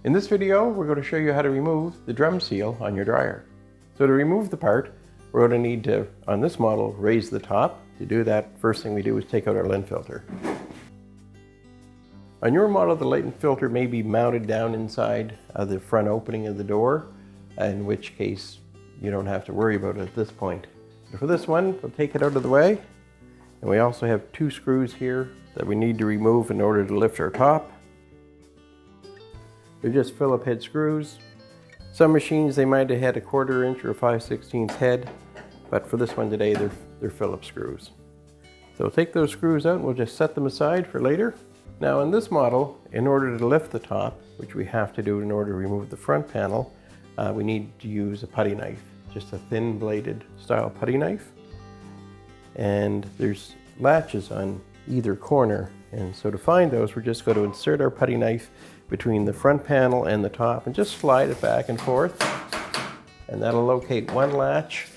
In this video, we're going to show you how to remove the drum seal on your dryer. So to remove the part, we're going to need to, on this model, raise the top. To do that, first thing we do is take out our lint filter. On your model, the lint filter may be mounted down inside the front opening of the door, in which case you don't have to worry about it at this point. But for this one, we'll take it out of the way. And we also have two screws here that we need to remove in order to lift our top. They're just Phillips head screws. Some machines, they might have had a 1/4 inch or a 5/16 head, but for this one today, they're Phillips screws. So we'll take those screws out and we'll just set them aside for later. Now in this model, in order to lift the top, which we have to do in order to remove the front panel, we need to use a putty knife, just a thin bladed style putty knife. And there's latches on either corner. And so to find those, we're just going to insert our putty knife between the front panel and the top and just slide it back and forth. And that'll locate one latch,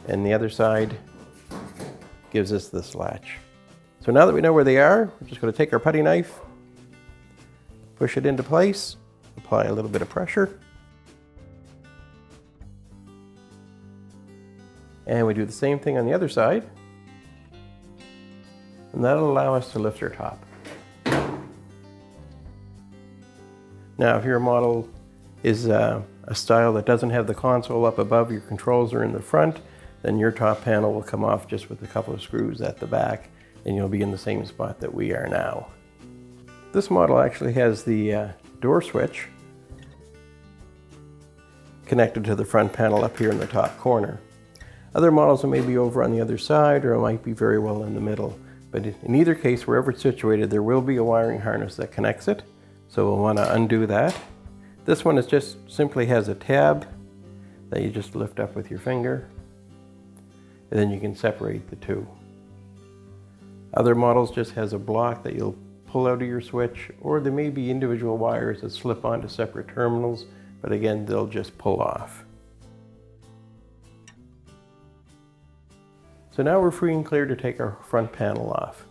and the other side gives us this latch. So now that we know where they are, we're just going to take our putty knife, push it into place, apply a little bit of pressure, and we do the same thing on the other side, and that'll allow us to lift our top. Now, if your model is a style that doesn't have the console up above, your controls are in the front, then your top panel will come off just with a couple of screws at the back, and you'll be in the same spot that we are now. This model actually has the door switch connected to the front panel up here in the top corner. Other models may be over on the other side, or it might be very well in the middle. But in either case, wherever it's situated, there will be a wiring harness that connects it. So we'll want to undo that. This one is just simply has a tab that you just lift up with your finger, and then you can separate the two. Other models just has a block that you'll pull out of your switch, or there may be individual wires that slip onto separate terminals, but again, they'll just pull off. So now we're free and clear to take our front panel off.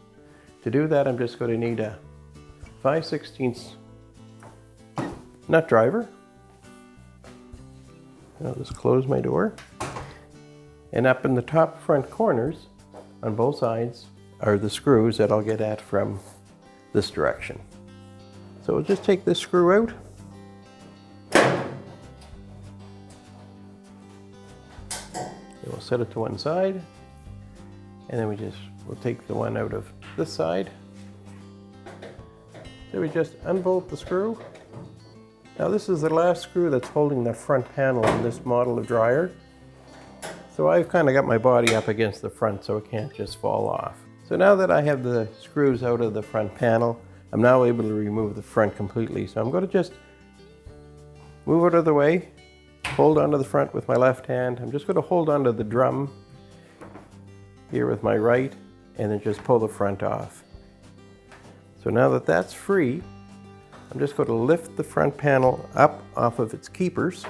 To do that, I'm just going to need a 5/16 nut driver. I'll just close my door. And up in the top front corners on both sides are the screws that I'll get at from this direction. So we'll just take this screw out. And we'll set it to one side. And then we'll take the one out of this side. So we just unbolt the screw. Now this is the last screw that's holding the front panel on this model of dryer. So I've kind of got my body up against the front so it can't just fall off. So now that I have the screws out of the front panel, I'm now able to remove the front completely. So I'm going to just move it out of the way, hold onto the front with my left hand. I'm just going to hold onto the drum here with my right, and then just pull the front off. So now that that's free, I'm just going to lift the front panel up off of its keepers.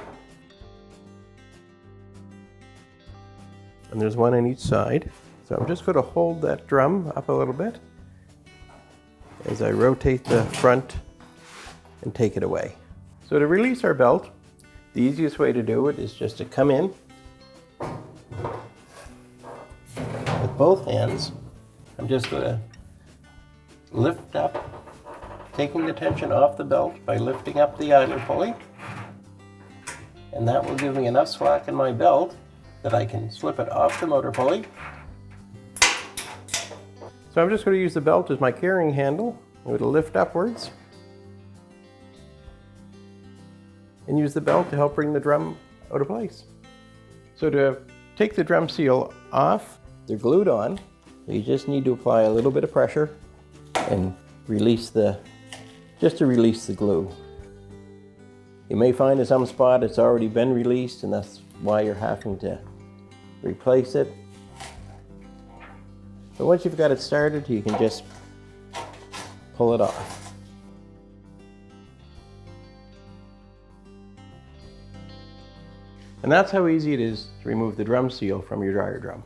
And there's one on each side. So I'm just going to hold that drum up a little bit as I rotate the front and take it away. So to release our belt, the easiest way to do it is just to come in with both hands. I'm just going to lift up, taking the tension off the belt by lifting up the idler pulley. And that will give me enough slack in my belt that I can slip it off the motor pulley. So I'm just going to use the belt as my carrying handle. I'm going to lift upwards and use the belt to help bring the drum out of place. So to take the drum seal off, they're glued on. You just need to apply a little bit of pressure and release just to release the glue. You may find in some spot it's already been released, and that's why you're having to replace it. But once you've got it started, you can just pull it off. And that's how easy it is to remove the drum seal from your dryer drum.